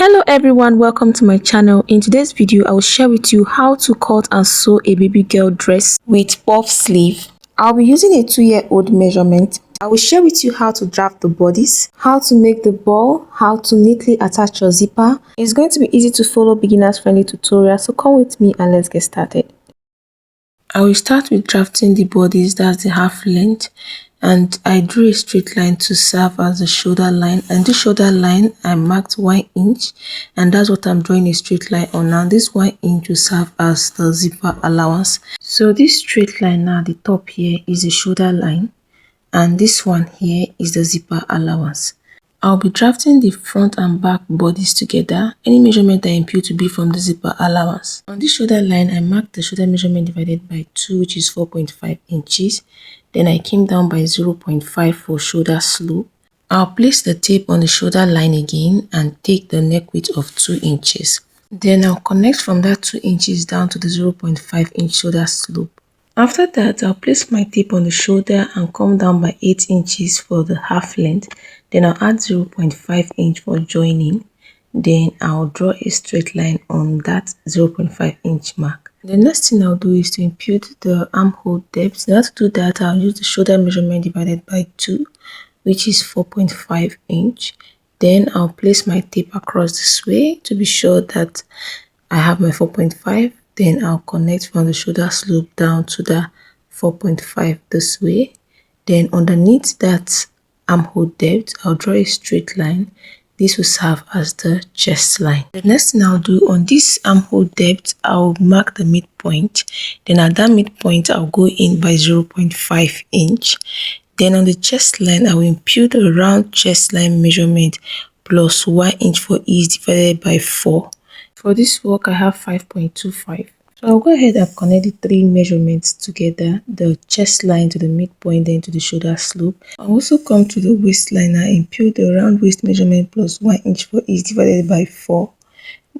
Hello everyone, welcome to my channel. In today's video I will share with you how to cut and sew a baby girl dress with puff sleeve. I'll be using a 2-year-old measurement. I will share with you how to draft the bodice, how to make the ball, how to neatly attach your zipper. It's going to be easy to follow, beginners friendly tutorial, so come with me and let's get started. I will start with drafting the bodice, that's the half length, and I drew a straight line to serve as the shoulder line, and this shoulder line I marked 1 inch, and that's what I'm drawing a straight line on now. This 1 inch will serve as the zipper allowance. So this straight line now, the top here is the shoulder line, and this one here is the zipper allowance. I'll be drafting the front and back bodies together. Any measurement I impute to be from the zipper allowance. On this shoulder line, I marked the shoulder measurement divided by 2, which is 4.5 inches. Then I came down by 0.5 for shoulder slope. I'll place the tape on the shoulder line again and take the neck width of 2 inches. Then I'll connect from that 2 inches down to the 0.5 inch shoulder slope. After that, I'll place my tape on the shoulder and come down by 8 inches for the half length. Then I'll add 0.5 inch for joining. Then I'll draw a straight line on that 0.5 inch mark. The next thing I'll do is to impute the armhole depth. Now to do that, I'll use the shoulder measurement divided by 2, which is 4.5 inch. Then I'll place my tape across this way to be sure that I have my 4.5. Then I'll connect from the shoulder slope down to the 4.5 this way. Then underneath that armhole depth, I'll draw a straight line. This will serve as the chest line. The next thing I'll do on this armhole depth, I'll mark the midpoint. Then at that midpoint, I'll go in by 0.5 inch. Then on the chest line, I will impute the round chest line measurement plus 1 inch for each divided by 4. For this work, I have 5.25. So I'll go ahead and connect the 3 measurements together, the chest line to the midpoint, then to the shoulder slope. I'll also come to the waistline and impute the round waist measurement plus 1 inch for each divided by 4.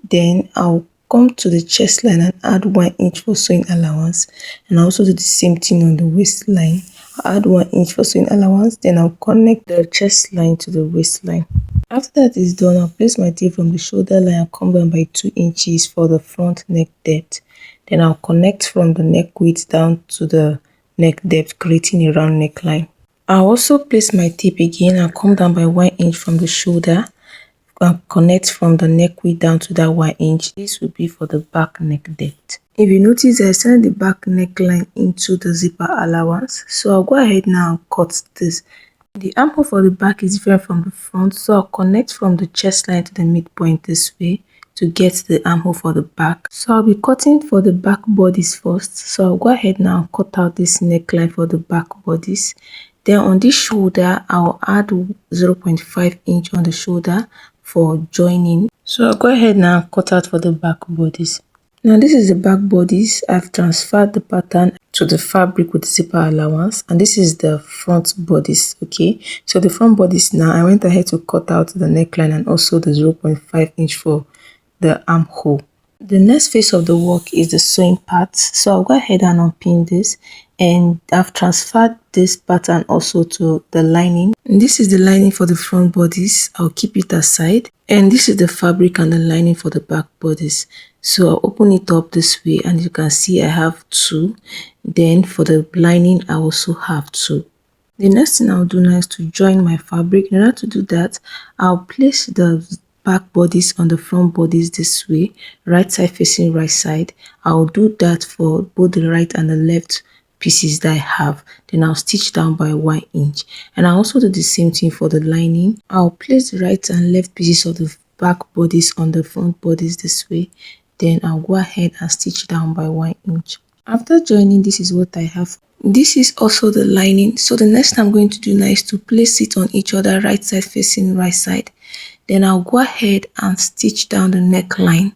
Then I'll come to the chest line and add 1 inch for sewing allowance, and I'll also do the same thing on the waistline. I'll add 1 inch for sewing allowance, then I'll connect the chest line to the waistline. After that is done, I'll place my tape from the shoulder line and come down by 2 inches for the front neck depth. Then I'll connect from the neck width down to the neck depth, creating a round neckline. I'll also place my tape again and come down by 1 inch from the shoulder and connect from the neck width down to that 1 inch. This will be for the back neck depth. If you notice, I extended the back neckline into the zipper allowance. So I'll go ahead now and cut this. The armhole for the back is different from the front, so I'll connect from the chest line to the midpoint this way to get the armhole for the back. So I'll be cutting for the back bodice first. So I'll go ahead now and cut out this neckline for the back bodice. Then on this shoulder, I'll add 0.5 inch on the shoulder for joining. So I'll go ahead now and cut out for the back bodice. Now this is the back bodice. I've transferred the pattern to the fabric with zipper allowance, and this is the front bodice. Okay, so the front bodice now, I went ahead to cut out the neckline and also the 0.5 inch for the armhole. The next phase of the work is the sewing part. So I'll go ahead and unpin this, and I've transferred this pattern also to the lining. And this is the lining for the front bodice. I'll keep it aside, and this is the fabric and the lining for the back bodice. So I'll open it up this way, and you can see I have 2. Then for the lining, I also have 2. The next thing I'll do now is to join my fabric. In order to do that, I'll place the back bodice on the front bodice this way, right side facing right side. I'll do that for both the right and the left pieces that I have. Then I'll stitch down by 1 inch, and I'll also do the same thing for the lining. I'll place the right and left pieces of the back bodice on the front bodice this way. Then I'll go ahead and stitch down by 1 inch. After joining, this is what I have. This is also the lining. So the next thing I'm going to do now is to place it on each other, right side facing right side. Then I'll go ahead and stitch down the neckline.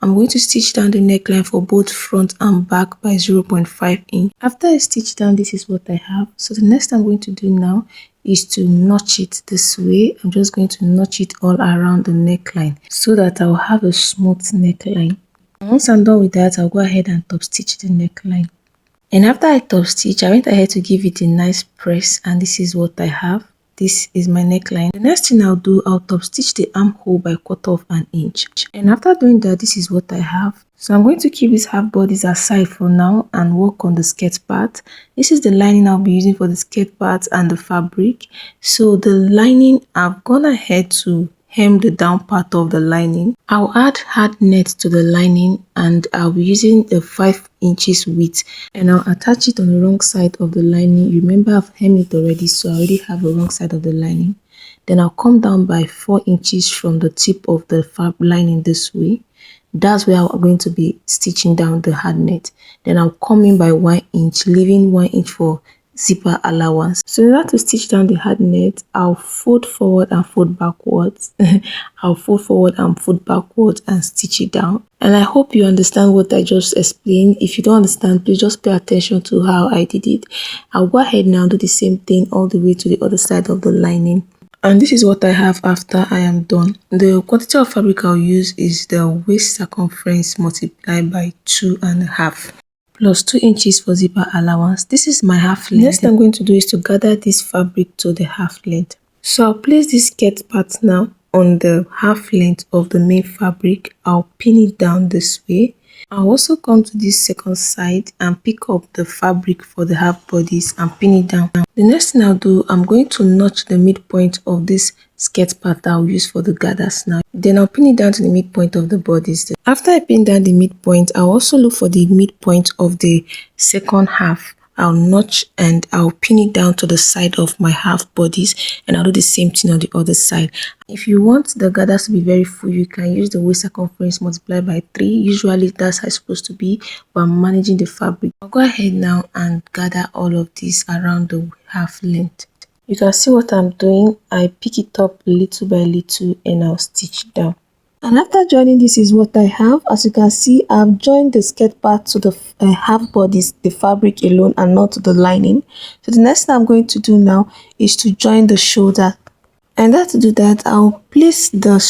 I'm going to stitch down the neckline for both front and back by 0.5 inch. After I stitch down, this is what I have. So the next thing I'm going to do now is to notch it this way. I'm just going to notch it all around the neckline so that I'll have a smooth neckline. And once I'm done with that, I'll go ahead and top stitch the neckline. And after I top stitch, I went ahead to give it a nice press, and this is what I have. this is my neckline. The next thing I'll do, I'll top stitch the armhole by 1/4 inch. And after doing that, this is what I have. So I'm going to keep this half bodice aside for now and work on the skirt part. This is the lining I'll be using for the skirt part and the fabric. So the lining, I've gone ahead to hem the down part of the lining. I'll add hard net to the lining and I'll be using the 5 inches width, and I'll attach it on the wrong side of the lining. Remember, I've hemmed it already, so I already have the wrong side of the lining. Then I'll come down by 4 inches from the tip of the lining this way. That's where I'm going to be stitching down the hard net. Then I'll come in by 1 inch, leaving 1 inch for zipper allowance. So in order to stitch down the hard net, I'll fold forward and fold backwards. I'll fold forward and fold backwards and stitch it down. And I hope you understand what I just explained. If you don't understand, please just pay attention to how I did it. I'll go ahead now and do the same thing all the way to the other side of the lining. And this is what I have after I am done. The quantity of fabric I'll use is the waist circumference multiplied by 2.5. plus 2 inches for zipper allowance. This is my half length. Next I'm going to do is to gather this fabric to the half length. So I'll place this skirt part now on the half length of the main fabric. I'll pin it down this way. I'll also come to this second side and pick up the fabric for the half bodice and pin it down. The next thing I'll do, I'm going to notch the midpoint of this skirt part that I'll use for the gathers now. Then I'll pin it down to the midpoint of the bodice. After I pin down the midpoint, I'll also look for the midpoint of the second half. I'll notch and I'll pin it down to the side of my half bodice, and I'll do the same thing on the other side. If you want the gathers to be very full, you can use the waist circumference multiplied by 3. Usually that's how it's supposed to be, but I'm managing the fabric. I'll go ahead now and gather all of this around the half length. You can see what I'm doing. I pick it up little by little and I'll stitch down. And after joining, this is what I have. As you can see, I've joined the skirt part to the half bodice, the fabric alone, and not to the lining. So the next thing I'm going to do now is to join the shoulder. And to do that, I'll place the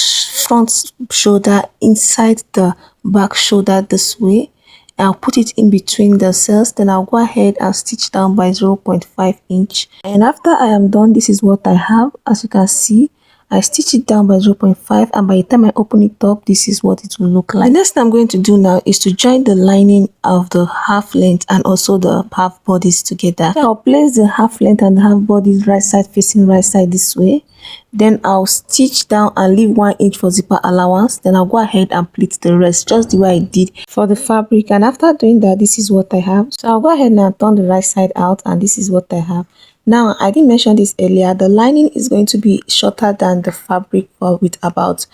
front shoulder inside the back shoulder this way. I'll put it in between the cells. Then I'll go ahead and stitch down by 0.5 inch. And after I am done, this is what I have. As you can see, I stitch it down by 0.5, and by the time I open it up, this is what it will look like. The next thing I'm going to do now is to join the lining of the half length and also the half bodice together. So I'll place the half length and the half bodice right side facing right side this way. Then I'll stitch down and leave 1 inch for zipper allowance. Then I'll go ahead and pleat the rest just the way I did for the fabric. And after doing that, this is what I have. So I'll go ahead and turn the right side out, and this is what I have. Now, I didn't mention this earlier. The lining is going to be shorter than the fabric with about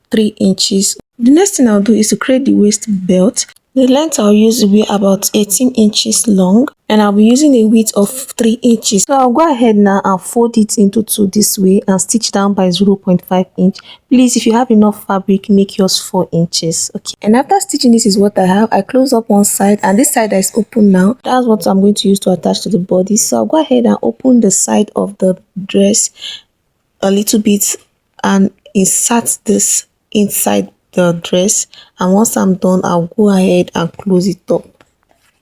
3 inches. The next thing I'll do is to create the waist belt. The length I'll use will be about 18 inches long, and I'll be using a width of 3 inches. So I'll go ahead now and fold it into 2 this way and stitch down by 0.5 inch. Please, if you have enough fabric, make yours 4 inches. Okay. And after stitching, this is what I have. I close up one side, and this side that is open now, that's what I'm going to use to attach to the body. So I'll go ahead and open the side of the dress a little bit and insert this inside the dress, and once I'm done, I'll go ahead and close it up.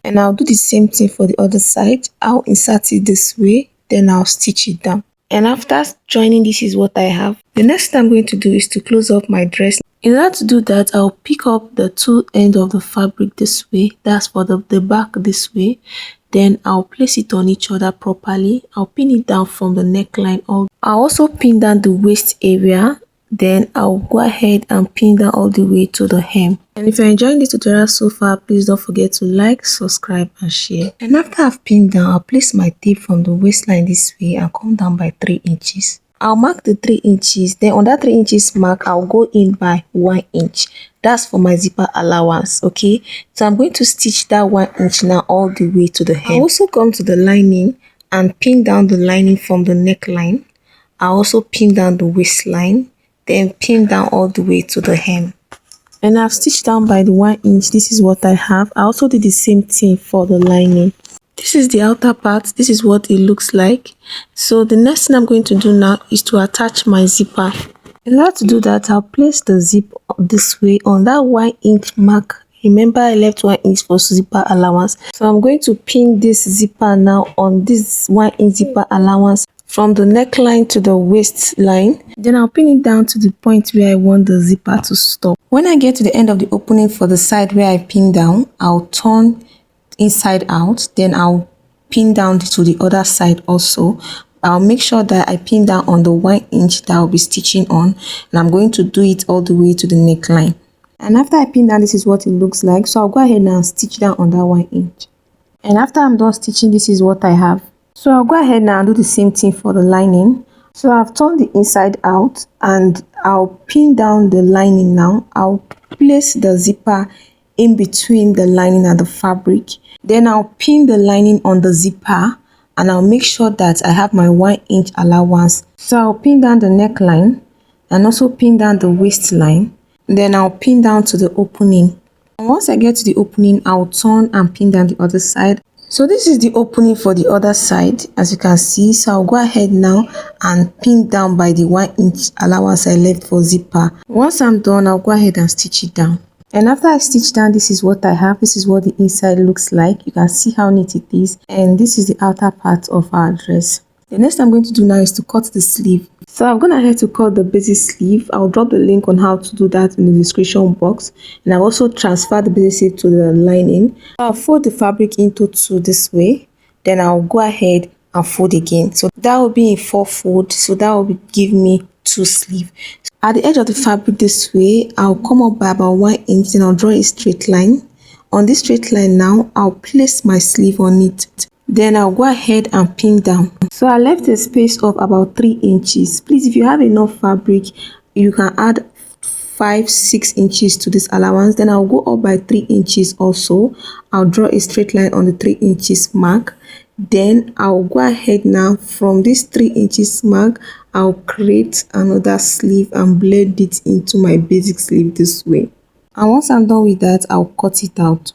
And I'll do the same thing for the other side. I'll insert it this way, then I'll stitch it down. And after joining, this is what I have. The next thing I'm going to do is to close up my dress. In order to do that, I'll pick up the two ends of the fabric this way. That's for the back this way. Then I'll place it on each other properly. I'll pin it down from the neckline. I'll also pin down the waist area. Then I'll go ahead and pin down all the way to the hem. And if you're enjoying this tutorial so far, please don't forget to like, subscribe and share. And after I've pinned down, I'll place my tape from the waistline this way and come down by 3 inches. I'll mark the 3 inches. Then on that 3 inches mark, I'll go in by 1 inch. That's for my zipper allowance. Okay, so I'm going to stitch that 1 inch now all the way to the hem. I'll also come to the lining and pin down the lining from the neckline. I'll also pin down the waistline, then pin down all the way to the hem. And I've stitched down by the 1 inch. This is what I have. I also did the same thing for the lining. This is the outer part. This is what it looks like. So the next thing I'm going to do now is to attach my zipper. In order to do that, I'll place the zip this way on that 1 inch mark. Remember, I left 1 inch for zipper allowance. So I'm going to pin this zipper now on this 1 inch zipper allowance from the neckline to the waistline. Then I'll pin it down to the point where I want the zipper to stop. When I get to the end of the opening for the side where I pin down, I'll turn inside out. Then I'll pin down to the other side also. I'll make sure that I pin down on the 1 inch that I'll be stitching on, and I'm going to do it all the way to the neckline. And after I pin down, this is what it looks like. So I'll go ahead now and stitch down on that 1 inch. And after I'm done stitching, this is what I have. So I'll go ahead now and do the same thing for the lining. So I've turned the inside out and I'll pin down the lining now. I'll place the zipper in between the lining and the fabric. Then I'll pin the lining on the zipper and I'll make sure that I have my 1 inch allowance. So I'll pin down the neckline and also pin down the waistline. Then I'll pin down to the opening. And once I get to the opening, I'll turn and pin down the other side. So this is the opening for the other side, as you can see. So I'll go ahead now and pin down by the 1 inch allowance I left for zipper. Once I'm done, I'll go ahead and stitch it down. And after I stitch down, this is what I have. This is what the inside looks like. You can see how neat it is. And this is the outer part of our dress. The next I'm going to do now is to cut the sleeve. So I'm going ahead to cut the basic sleeve. I'll drop the link on how to do that in the description box. And I'll also transfer the basic sleeve to the lining. I'll fold the fabric into 2 this way. Then I'll go ahead and fold again. So that will be in 4 fold. So that will give me 2 sleeves. At the edge of the fabric this way, I'll come up by about 1 inch. Then I'll draw a straight line. On this straight line now, I'll place my sleeve on it. Then I'll go ahead and pin down. So I left a space of about 3 inches. Please, if you have enough fabric, you can add 5-6 inches to this allowance. Then I'll go up by 3 inches also. I'll draw a straight line on the 3 inches mark. Then I'll go ahead now from this 3 inches mark. I'll create another sleeve and blend it into my basic sleeve this way. And once I'm done with that, I'll cut it out.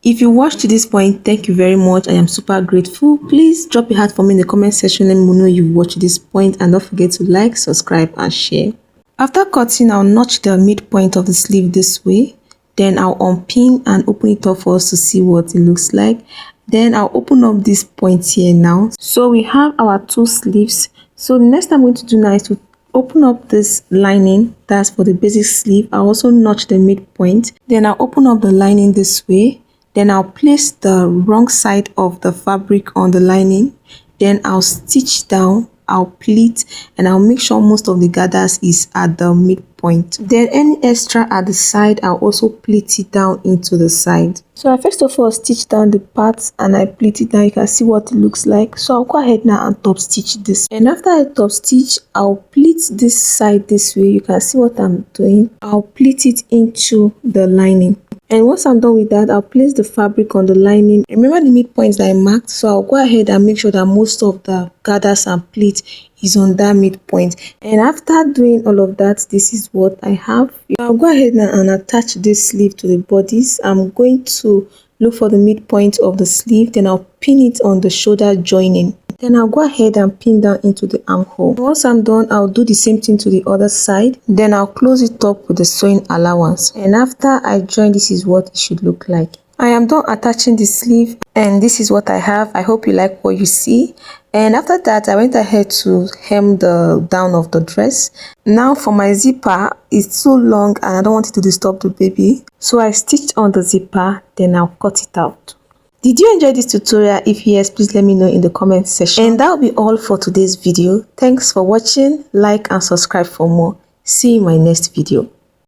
If you watched to this point, thank you very much. I am super grateful. Please drop a heart for me in the comment section. Let me know you watched this point, and don't forget to like, subscribe and share. After cutting, I'll notch the midpoint of the sleeve this way. Then I'll unpin and open it up for us to see what it looks like. Then I'll open up this point here now. So we have our 2 sleeves. So the next I'm going to do now is to open up this lining. That's for the basic sleeve. I'll also notch the midpoint. Then I'll open up the lining this way. Then I'll place the wrong side of the fabric on the lining. Then I'll stitch down, I'll pleat, and I'll make sure most of the gathers is at the midpoint. Then any extra at the side, I'll also pleat it down into the side. So I first of all stitch down the parts and I pleat it down. You can see what it looks like. So I'll go ahead now and top stitch this. And after I top stitch, I'll pleat this side this way. You can see what I'm doing. I'll pleat it into the lining. And once I'm done with that, I'll place the fabric on the lining. Remember the midpoints that I marked, so I'll go ahead and make sure that most of the gathers and pleat is on that midpoint. And after doing all of that, this is what I have. I'll go ahead now and attach this sleeve to the bodice. I'm going to look for the midpoint of the sleeve, then I'll pin it on the shoulder joining. Then I'll go ahead and pin down into the armhole. Once I'm done, I'll do the same thing to the other side. Then I'll close it up with the sewing allowance. And after I join, this is what it should look like. I am done attaching the sleeve and this is what I have. I hope you like what you see. And after that, I went ahead to hem the down of the dress. Now for my zipper, it's so long and I don't want it to disturb the baby. So I stitched on the zipper, then I'll cut it out. Did you enjoy this tutorial? If yes, please let me know in the comment section. And that will be all for today's video. Thanks for watching. Like and subscribe for more. See you in my next video.